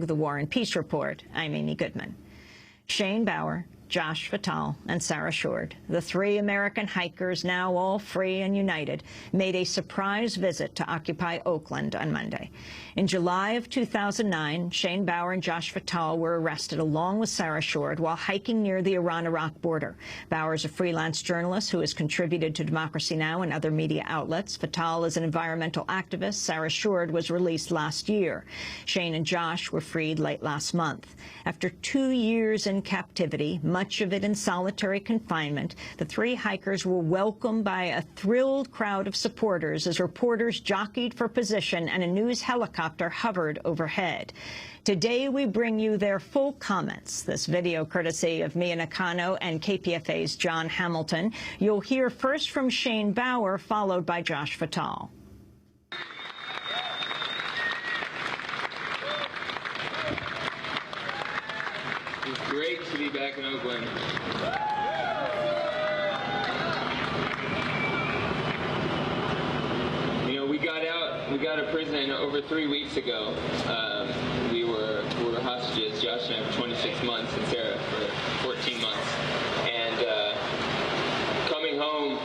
The War and Peace Report. I'm Amy Goodman. Shane Bauer, Josh Fatal, and Sarah Shord, the three American hikers, now all free and united, made a surprise visit to Occupy Oakland on Monday. In July of 2009, Shane Bauer and Josh Fatal were arrested along with Sarah Shord while hiking near the Iran-Iraq border. Bauer is a freelance journalist who has contributed to Democracy Now! And other media outlets. Fatal is an environmental activist. Sarah Shord was released last year. Shane and Josh were freed late last month. After 2 years in captivity, much of it in solitary confinement, the three hikers were welcomed by a thrilled crowd of supporters as reporters jockeyed for position and a news helicopter hovered overhead. Today, we bring you their full comments. This video courtesy of Mia Nakano and KPFA's John Hamilton. You'll hear first from Shane Bauer, followed by Josh Fatal. It's great to be back in Oakland. You know, we got of prison over 3 weeks ago. We were hostages, Josh and I, for 26 months, and Sarah for 14 months. And coming home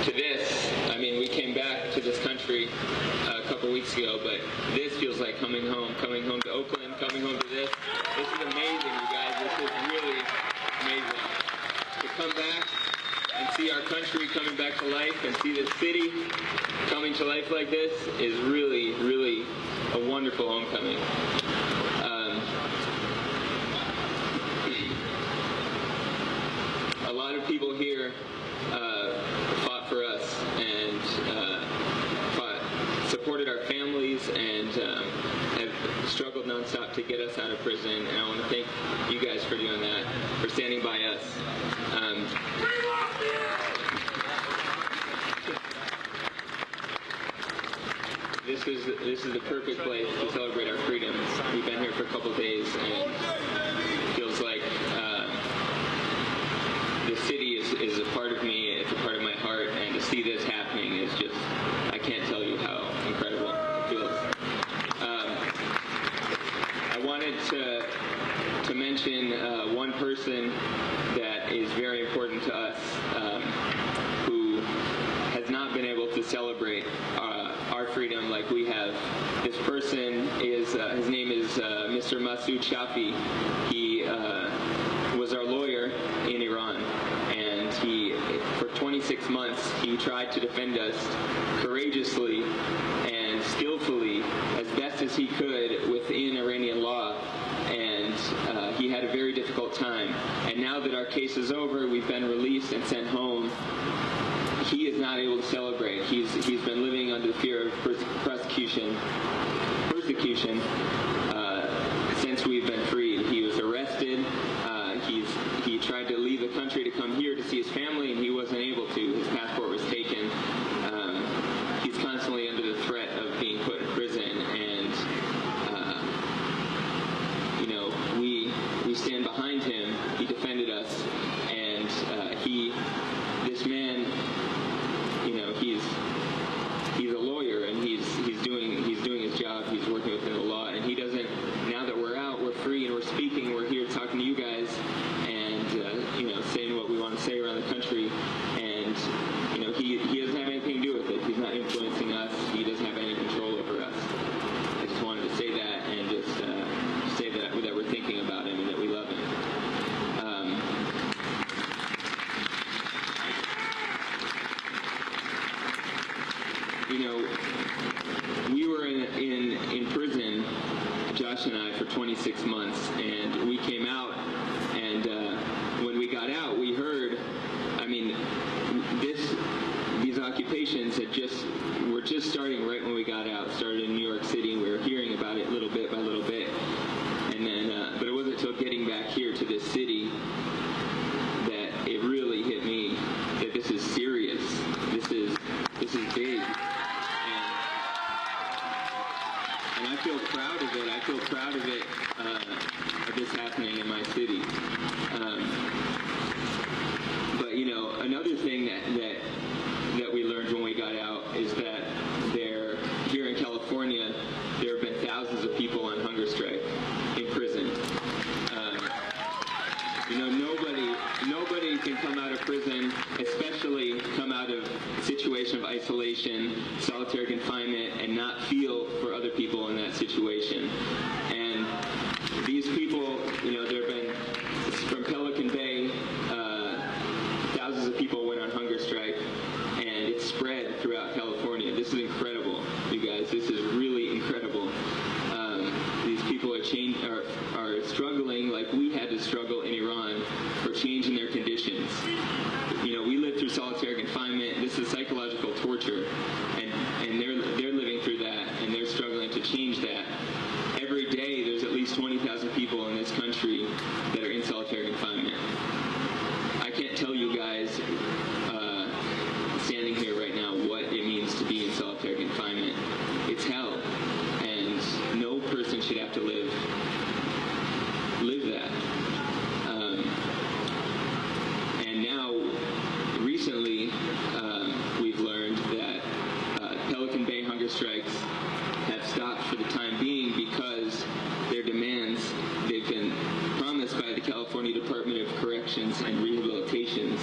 to this, I mean, we came back to this country a couple weeks ago, but this feels like coming home to Oakland, coming home to this. This is amazing, you guys. This is really amazing. To come back and see our country coming back to life and see this city coming to life like this is really, really a wonderful homecoming. A lot of people here fought for us and supported our families and have struggled nonstop to get us out of prison, and I want to thank you guys for doing that, for standing by us. This is the perfect place to celebrate our freedom. We've been here for a couple days, and it feels like the city is a part of me. It's a part of my heart, and to see this happening is just, I can't tell you how incredible it feels. I wanted to mention one person that is very important to us, who has not been able to celebrate our freedom like we have. This person is, his name is Mr. Masoud Shafi. He was our lawyer in Iran, and for 26 months, he tried to defend us courageously and skillfully as best as he could within Iranian law, and he had a very difficult time. And now that our case is over, we've been released and sent home, he is not able to celebrate. He's been living under the fear of persecution since we've been freed. He was arrested. He tried to leave the country to come here to see his family, and he wasn't able to. His passport was taken. He's constantly under the threat of being put in prison, and you know, we stand behind him. He defended us, and this man, you know, he's a lawyer, and he's doing his job. He's working within the law, and he doesn't. Now that we're out, we're free, and we're speaking. We're here talking to you guys, and you know, saying what we want to say around the country. And you know, he doesn't have anything to do with it. He's not influencing us. He doesn't have any control over us. I just wanted to say that, and just say that we're thinking about him and that we love him. You know, we were in prison, Josh and I, for 26 months, and we came out, and when we got out, we heard, I mean, these occupations were just starting right when we got out. Started in New York City, and we were hearing about it little bit by little bit, and then, but it wasn't until getting back here to this city that it really hit me that this is serious. This is big. And I feel proud of it. I feel proud of it, of this happening in my city. But you know, another thing that we learned when we got out is that here in California, there have been thousands of people on hunger strike. can come out of prison, especially come out of a situation of isolation, solitary confinement, and not feel for other people in that situation. And these people, you know, there have been, from Pelican Bay, thousands of people went on hunger strike, and it's spread throughout California. This is incredible, you guys. This is really incredible. These people are struggling like we had to struggle in Iran for changing their conditions. You know, we lived through solitary confinement. This is psychological torture, and they're living through that, and they're struggling to change that. Every day, there's at least 20,000 people in this country that are in solitary confinement. I can't tell you guys, standing here right now, what it means to be in solitary confinement. It's hell, and no person should have to live that. And now, recently, we've learned that Pelican Bay hunger strikes have stopped for the time being because their demands, they've been promised by the California Department of Corrections and Rehabilitations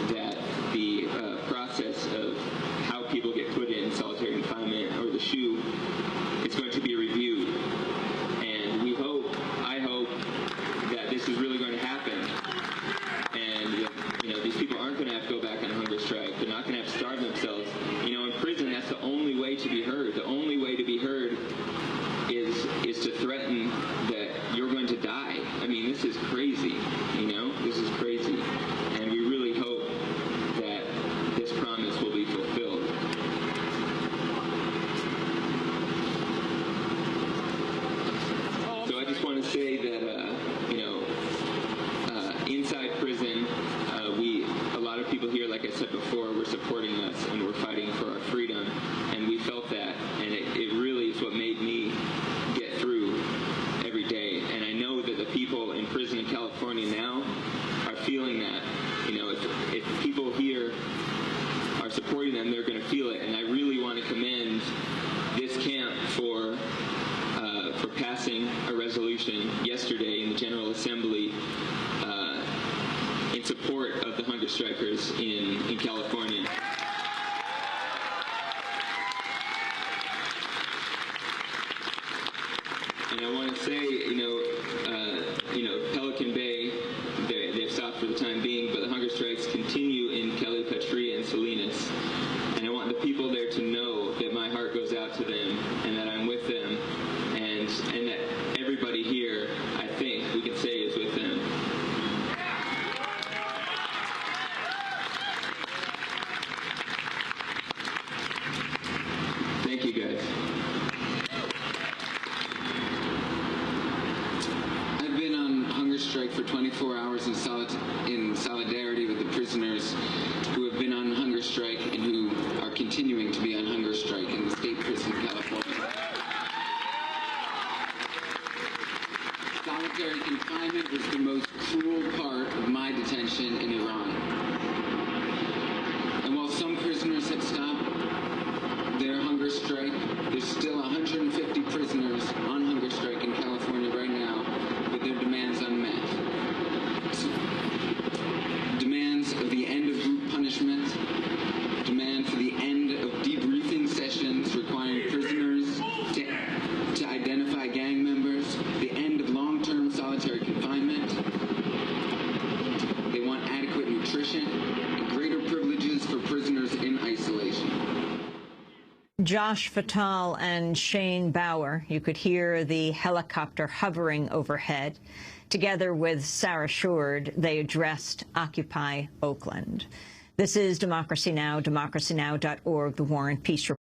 that the process of how people get put in solitary confinement or the SHU is going to be reviewed. And I hope that this is really going to happen. And, you know, these people aren't going to have to go back on a hunger strike. They're not going to have to starve themselves. You know, in prison, that's the only way to be heard. The only way to be heard is to threaten that you're going to die. I mean, this is crazy, you know? This is crazy. And we really hope that this promise will be fulfilled. So I just want to say that, you know, inside prison, a lot of people here, like I said before, were supporting us and we're fighting for our freedom, and we felt that, and it really is what made me get through every day. And I know that the people in prison in California now are feeling that. You know, if people here are supporting them, they're going to feel it. And I really want to commend this camp for passing a resolution yesterday in the General Assembly in support of the hunger strikers in California. And I want to say, you know, Pelican Bay, they've stopped for the time being, but the hunger strikes continue in Kelly, Petria, and Salinas. And I want the people there to know that my heart goes out to them and that I'm with them, and that everybody here, I think, we can say is with them. Thank you, guys. I've been on hunger strike for 24 hours in solidarity with the prisoners who have been on hunger strike and who are continuing to be on hunger strike in the state prison of California. Solitary confinement was the most cruel part of my detention in Iran. And while some prisoners have stopped their hunger strike, there's still 150 prisoners on hunger strike in California right now with their demands unmet. So, demands of the end of group punishment, demand for the end of debriefing sessions requiring prisoners to identify gang members, the end of long-term solitary confinement. They want adequate nutrition and greater privileges for prisoners in isolation. Josh Fatal and Shane Bauer, you could hear the helicopter hovering overhead. Together with Sarah Shord, they addressed Occupy Oakland. This is Democracy Now!, democracynow.org, The War and Peace Report.